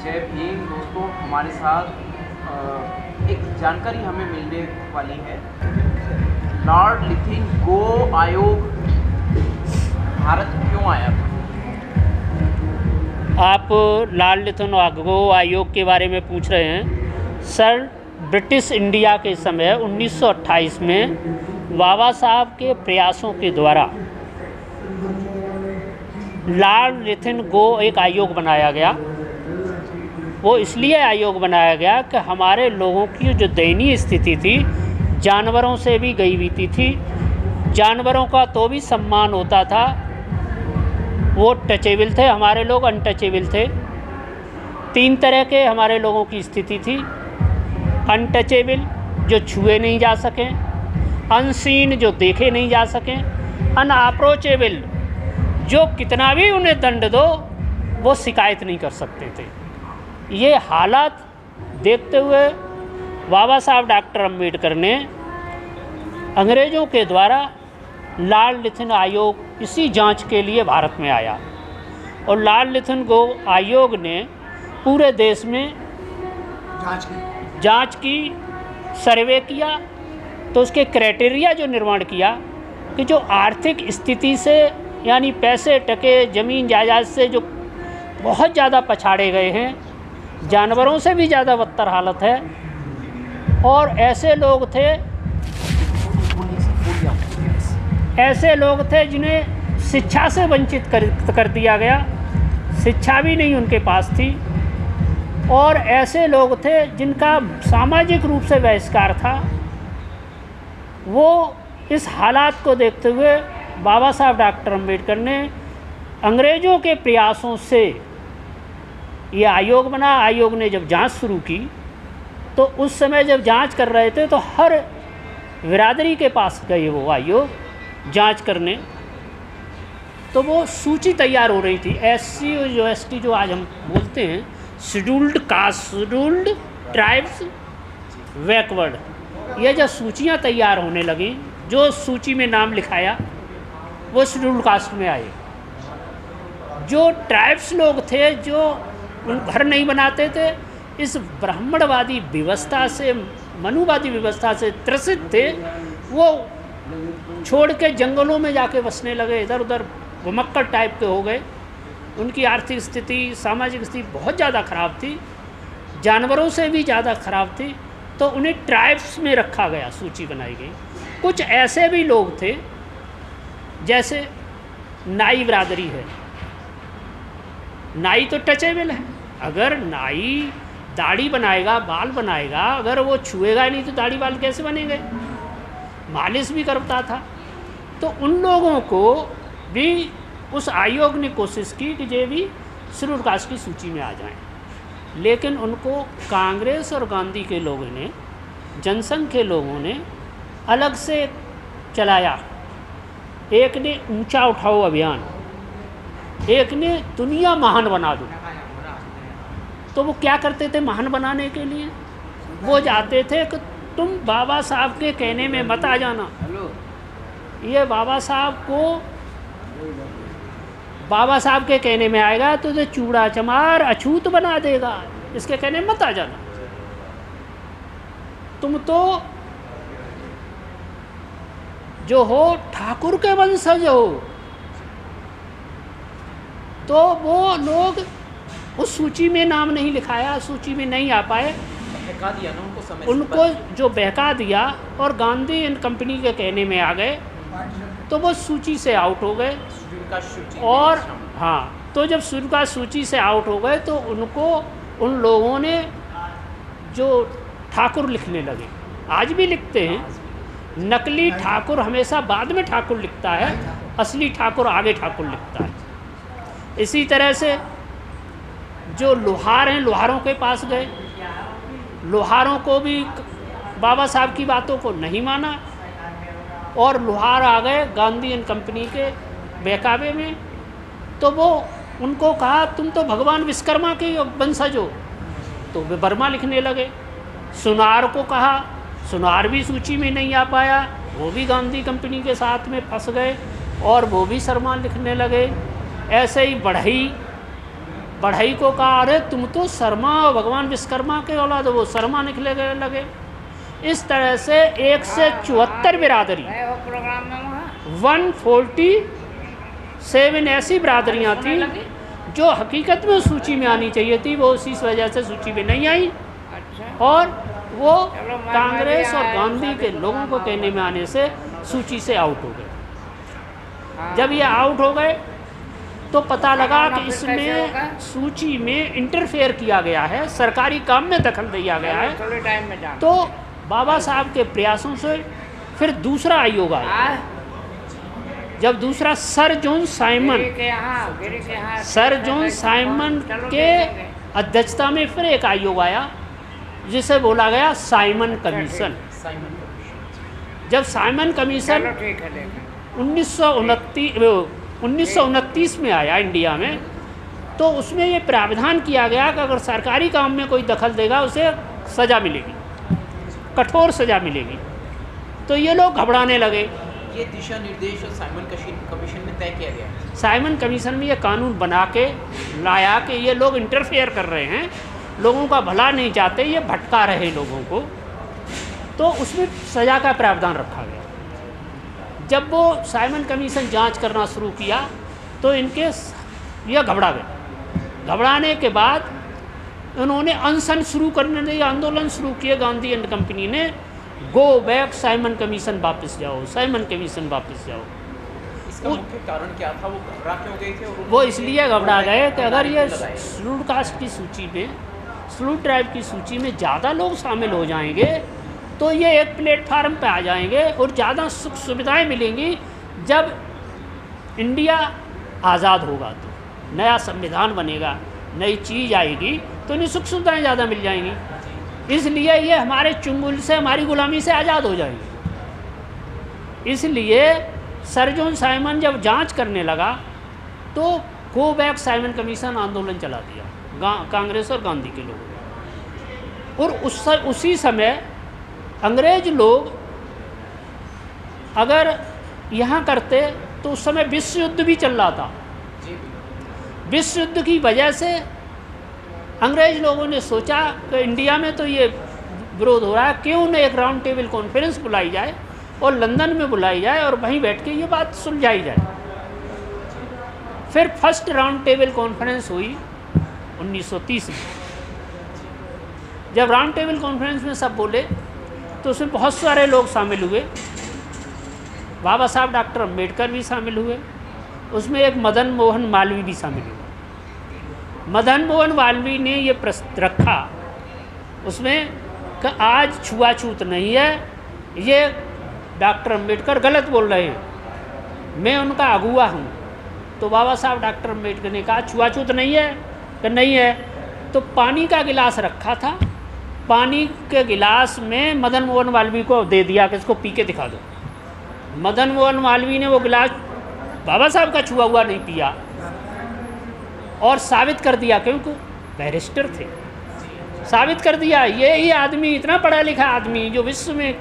जय भीम दोस्तों, हमारे साथ एक जानकारी हमें मिलने वाली है। लॉर्ड लिथिंगो आयोग भारत क्यों आया था? आप लॉर्ड लिथिंगो आयोग के बारे में पूछ रहे हैं। सर, ब्रिटिश इंडिया के समय 1928 में बाबा साहब के प्रयासों के द्वारा लॉर्ड लिथिंगो एक आयोग बनाया गया। वो इसलिए आयोग बनाया गया कि हमारे लोगों की जो दयनीय स्थिति थी, जानवरों से भी गई बीती थी। जानवरों का तो भी सम्मान होता था, वो टचेबल थे, हमारे लोग अनटचेबल थे। 3 तरह के हमारे लोगों की स्थिति थी। अनटचेबल, जो छुए नहीं जा सकें; अनसीन, जो देखे नहीं जा सकें; अनअप्रोचेबल, जो कितना भी उन्हें दंड दो वो शिकायत नहीं कर सकते थे। ये हालात देखते हुए बाबा साहब डॉक्टर अम्बेडकर ने अंग्रेज़ों के द्वारा लॉर्ड लिथिंगो आयोग इसी जांच के लिए भारत में आया। और लॉर्ड लिथिंगो आयोग ने पूरे देश में जांच की, सर्वे किया। तो उसके क्राइटेरिया जो निर्माण किया कि जो आर्थिक स्थिति से, यानी पैसे टके ज़मीन जायदाद से जो बहुत ज़्यादा पछाड़े गए हैं, जानवरों से भी ज़्यादा बदतर हालत है, और ऐसे लोग थे जिन्हें शिक्षा से वंचित कर दिया गया, शिक्षा भी नहीं उनके पास थी। और ऐसे लोग थे जिनका सामाजिक रूप से बहिष्कार था। वो इस हालात को देखते हुए बाबा साहब डॉक्टर अम्बेडकर ने अंग्रेज़ों के प्रयासों से ये आयोग बना। आयोग ने जब जांच शुरू की तो उस समय जब जांच कर रहे थे तो हर बिरादरी के पास गए वो आयोग जांच करने। तो वो सूची तैयार हो रही थी। SC जो ST जो आज हम बोलते हैं, scheduled caste, scheduled tribes, backward, ये जब सूचियां तैयार होने लगी, जो सूची में नाम लिखाया वो शेड्यूल्ड कास्ट में आए। जो ट्राइब्स लोग थे, जो उन घर नहीं बनाते थे, इस ब्राह्मणवादी व्यवस्था से, मनुवादी व्यवस्था से त्रसित थे, वो छोड़ के जंगलों में जाके बसने लगे। इधर उधर घुमक्कड़ टाइप के हो गए। उनकी आर्थिक स्थिति, सामाजिक स्थिति बहुत ज़्यादा ख़राब थी, जानवरों से भी ज़्यादा ख़राब थी। तो उन्हें ट्राइब्स में रखा गया, सूची बनाई गई। कुछ ऐसे भी लोग थे, जैसे नाई बिरादरी है। नाई तो टचेबल है। अगर नाई दाढ़ी बनाएगा, बाल बनाएगा, अगर वो छुएगा नहीं तो दाढ़ी बाल कैसे बनेंगे? मालिश भी करता था। तो उन लोगों को भी उस आयोग ने कोशिश की कि ये भी शेड्यूल्ड कास्ट की सूची में आ जाएं। लेकिन उनको कांग्रेस और गांधी के लोगों ने, जनसंघ के लोगों ने अलग से चलाया। एक ने ऊंचा उठाओ अभियान, एक ने दुनिया महान बना दो। तो वो क्या करते थे महान बनाने के लिए? वो जाते थे कि तुम बाबा साहब के कहने में मत आ जाना। ये बाबा साहब के कहने में आएगा तो ये चूड़ा चमार अछूत बना देगा, इसके कहने में मत आ जाना। तुम तो जो हो ठाकुर के वंशज हो। तो वो लोग उस सूची में नाम नहीं लिखाया, सूची में नहीं आ पाए। बहका दिया ना उनको, समय उनको जो बहका दिया और गांधी एंड कंपनी के कहने में आ गए, तो वो सूची से आउट हो गए। और हाँ, तो जब शुरू का सूची से आउट हो गए तो उनको, उन लोगों ने जो ठाकुर लिखने लगे, आज भी लिखते हैं। नकली ठाकुर हमेशा बाद में ठाकुर लिखता है, असली ठाकुर आगे ठाकुर लिखता है। इसी तरह से जो लोहार हैं, लोहारों के पास गए। लोहारों को भी बाबा साहब की बातों को नहीं माना और लोहार आ गए गांधी एंड कंपनी के बहकावे में। तो वो उनको कहा तुम तो भगवान विश्वकर्मा के वंशज हो, तो वे वर्मा लिखने लगे। सुनार को कहा, सुनार भी सूची में नहीं आ पाया, वो भी गांधी कंपनी के साथ में फंस गए और वो भी शर्मा लिखने लगे। ऐसे ही बढ़ई बढ़ई को कहा अरे तुम तो शर्मा भगवान विश्वकर्मा के औलाद हो, वो शर्मा निकले गए लगे। इस तरह से 1 से 74 बिरादरी, 147 ऐसी बिरादरियाँ थी जो हकीकत में सूची में आनी चाहिए थी, वो उसी वजह से सूची में नहीं आई। और वो कांग्रेस और गांधी के लोगों को कहने में आने से सूची से आउट हो गए। जब ये आउट हो गए तो पता लगा कि इसमें सूची में इंटरफेयर किया गया है, सरकारी काम में दखल दिया गया है। तो बाबा साहब के प्रयासों से फिर दूसरा आयोग आया। जब दूसरा सर जॉन साइमन के अध्यक्षता में फिर एक आयोग आया जिसे बोला गया साइमन कमीशन। जब साइमन कमीशन 1929 में आया इंडिया में, तो उसमें ये प्रावधान किया गया कि अगर सरकारी काम में कोई दखल देगा उसे सज़ा मिलेगी, कठोर सज़ा मिलेगी। तो ये लोग घबराने लगे। ये दिशा निर्देश साइमन कमीशन में तय किया गया। साइमन कमीशन में ये कानून बना के लाया कि ये लोग इंटरफेयर कर रहे हैं, लोगों का भला नहीं चाहते, ये भटका रहे लोगों को। तो उसमें सज़ा का प्रावधान रखा गया। जब वो साइमन कमीशन जांच करना शुरू किया तो इनके ये घबरा गए। घबराने के बाद उन्होंने अनशन शुरू करने दिए, आंदोलन शुरू किए गांधी एंड कंपनी ने। गो बैक साइमन कमीशन, वापस जाओ, साइमन कमीशन वापस जाओ। इसका मुख्य कारण क्या था? वो घबरा क्यों गए थे? वो इसलिए घबरा गए कि अगर ये शेड्यूल्ड कास्ट की सूची में, शेड्यूल्ड ट्राइब की सूची में ज़्यादा लोग शामिल हो जाएंगे तो ये एक प्लेटफार्म पे आ जाएंगे और ज़्यादा सुख सुविधाएं मिलेंगी। जब इंडिया आज़ाद होगा तो नया संविधान बनेगा, नई चीज़ आएगी तो इन्हें सुख सुविधाएं ज़्यादा मिल जाएंगी। इसलिए ये हमारे चुंगल से, हमारी गुलामी से आज़ाद हो जाएंगे। इसलिए सर जॉन साइमन जब जांच करने लगा तो गो बैक साइमन कमीशन आंदोलन चला दिया कांग्रेस और गांधी के लोगों ने। और उसी समय अंग्रेज लोग अगर यहाँ करते तो उस समय विश्व युद्ध भी चल रहा था। विश्व युद्ध की वजह से अंग्रेज लोगों ने सोचा कि इंडिया में तो ये विरोध हो रहा है, क्यों न एक राउंड टेबल कॉन्फ्रेंस बुलाई जाए और लंदन में बुलाई जाए और वहीं बैठ के ये बात सुलझाई जाए। फिर फर्स्ट राउंड टेबल कॉन्फ्रेंस हुई 1930 में। जब राउंड टेबल कॉन्फ्रेंस में सब बोले तो उसमें बहुत सारे लोग शामिल हुए। बाबा साहब डॉक्टर अम्बेडकर भी शामिल हुए, उसमें एक मदन मोहन मालवीय भी शामिल हुए। मदन मोहन मालवीय ने ये प्रश्न रखा उसमें कि आज छुआछूत नहीं है, ये डॉक्टर अम्बेडकर गलत बोल रहे हैं, मैं उनका अगुआ हूँ। तो बाबा साहब डॉक्टर अम्बेडकर ने कहा छुआछूत नहीं है? कि नहीं है। तो पानी का गिलास रखा था, पानी के गिलास में मदन मोहन मालवीय को दे दिया कि इसको पी के दिखा दो। मदन मोहन मालवीय ने वो गिलास बाबा साहब का छुआ हुआ नहीं पिया और साबित कर दिया, क्योंकि बैरिस्टर थे, साबित कर दिया ये ही आदमी, इतना पढ़ा लिखा आदमी जो विश्व में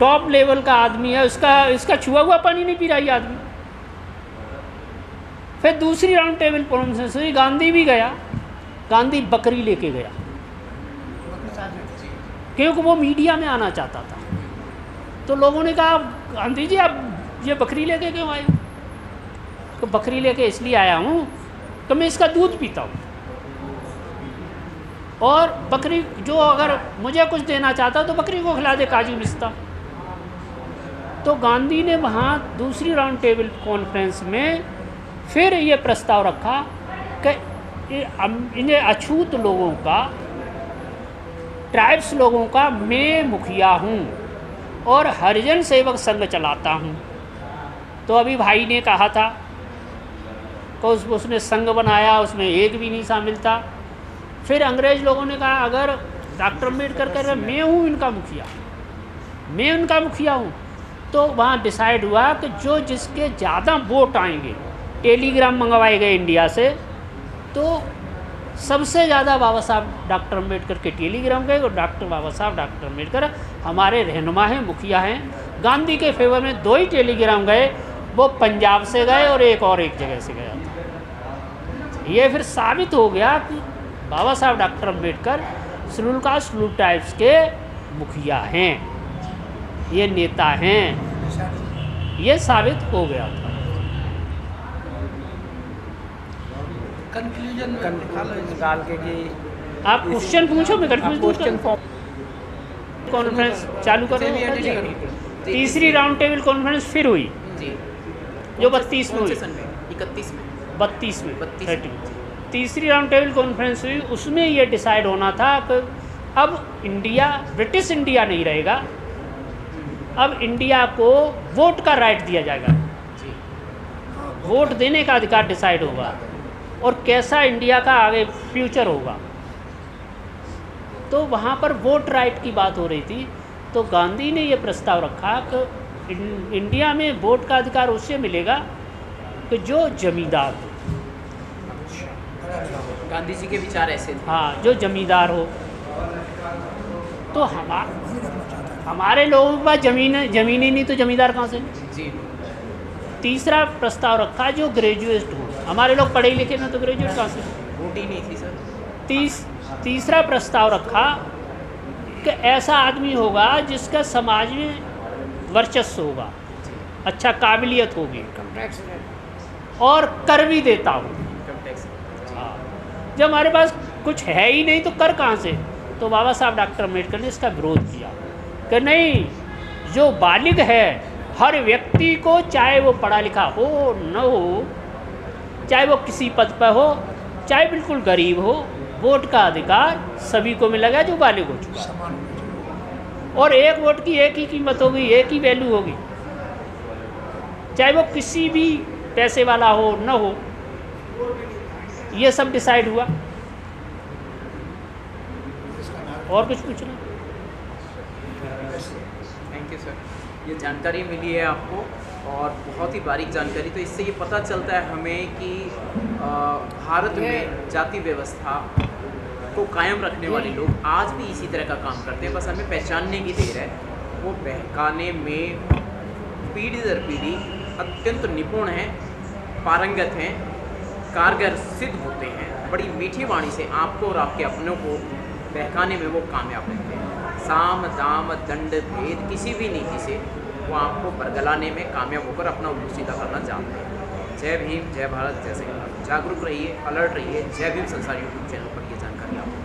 टॉप लेवल का आदमी है, इसका छुआ हुआ पानी नहीं पी रहा ये आदमी। फिर दूसरी राउंड टेबल कॉन्फ्रेंस हुई, गांधी भी गया। गांधी बकरी लेके गया क्योंकि वो मीडिया में आना चाहता था। तो लोगों ने कहा गांधी जी आप ये बकरी लेके क्यों आए? तो बकरी लेके इसलिए आया हूँ कि मैं इसका दूध पीता हूँ और बकरी जो अगर मुझे कुछ देना चाहता तो बकरी को खिला दे काजू पिस्ता। तो गांधी ने वहाँ दूसरी राउंड टेबल कॉन्फ्रेंस में फिर ये प्रस्ताव रखा कि इन्हें अछूत लोगों का, ट्राइब्स लोगों का मैं मुखिया हूँ और हरिजन सेवक संघ चलाता हूँ। तो अभी भाई ने कहा था तो उसने संघ बनाया, उसमें एक भी नहीं शामिल था। फिर अंग्रेज लोगों ने कहा अगर डॉक्टर अम्बेडकर कह रहे मैं हूँ इनका मुखिया, मैं उनका मुखिया हूँ, तो वहाँ डिसाइड हुआ कि जो जिसके ज़्यादा वोट आएंगे, टेलीग्राम मंगवाए गए इंडिया से, तो सबसे ज़्यादा बाबा साहब डॉक्टर अम्बेडकर के टेलीग्राम गए और बाबा साहब डॉक्टर अम्बेडकर हमारे रहनुमा हैं, मुखिया हैं। गांधी के फेवर में 2 ही टेलीग्राम गए, वो पंजाब से गए और एक जगह से गया था। ये फिर साबित हो गया कि बाबा साहब doctor Ambedkar schedule caste schedule tribes के मुखिया हैं, ये नेता हैं, ये साबित हो गया था। कंक्लूजन निकाल के कि आप क्वेश्चन पूछो, मैं कंफ्यूज क्वेश्चन फॉर्म कॉन्फ्रेंस चालू करो। तीसरी राउंड टेबल कॉन्फ्रेंस फिर हुई जी, जो 32 में हुई, 31 में 32 में 32 30 तीसरी राउंड टेबल कॉन्फ्रेंस हुई। उसमें ये डिसाइड होना था कि अब इंडिया ब्रिटिश इंडिया नहीं रहेगा, अब इंडिया को वोट का राइट दिया जाएगा, जी, वोट देने का अधिकार डिसाइड होगा और कैसा इंडिया का आगे फ्यूचर होगा। तो वहाँ पर वोट राइट की बात हो रही थी, तो गांधी ने ये प्रस्ताव रखा कि इंडिया में वोट का अधिकार उससे मिलेगा कि जो जमींदार हो। गांधी जी के विचार ऐसे थे। हाँ, जो जमींदार हो। तो हमारे लोगों के पास ज़मीन ही नहीं, तो जमींदार कहाँ से? जी, तीसरा प्रस्ताव रखा जो ग्रेजुएट हो। हमारे लोग पढ़े लिखे ना, तो ग्रेजुएट कहाँ से? वोट ही नहीं थी सर। तीसरा प्रस्ताव रखा कि ऐसा आदमी होगा जिसका समाज में वर्चस्व होगा, अच्छा काबिलियत होगी और कर भी देता हो। Income tax. हाँ, जब हमारे पास कुछ है ही नहीं तो कर कहाँ से? तो बाबा साहब डॉक्टर अम्बेडकर ने इसका विरोध किया कि नहीं, जो बालिग है हर व्यक्ति को, चाहे वो पढ़ा लिखा हो न हो, चाहे वो किसी पद पर हो, चाहे बिल्कुल गरीब हो, वोट का अधिकार सभी को मिलेगा जो बालिग हो चुका। और एक वोट की एक ही कीमत होगी, एक ही वैल्यू होगी, चाहे वो किसी भी पैसे वाला हो न हो। ये सब डिसाइड हुआ। और कुछ पूछना? थैंक यू सर, ये जानकारी मिली है आपको और बहुत ही बारीक जानकारी। तो इससे ये पता चलता है हमें कि भारत में जाति व्यवस्था को कायम रखने वाले लोग आज भी इसी तरह का काम करते हैं, बस हमें पहचानने की देर है। वो बहकाने में पीढ़ी दर पीढ़ी अत्यंत निपुण हैं, पारंगत हैं, कारगर सिद्ध होते हैं। बड़ी मीठी वाणी से आपको और आपके अपनों को बहकाने में वो कामयाब रहते हैं। साम दाम दंड भेद किसी भी नीति से वो आपको बरगलाने में कामयाब होकर अपना उल्लू सीधा करना जानते हैं। जय भीम, जय भारत, जय संविधान। जागरूक रहिए, अलर्ट रहिए। जय भीम संसार यूट्यूब चैनल पर ये जानकारी आपको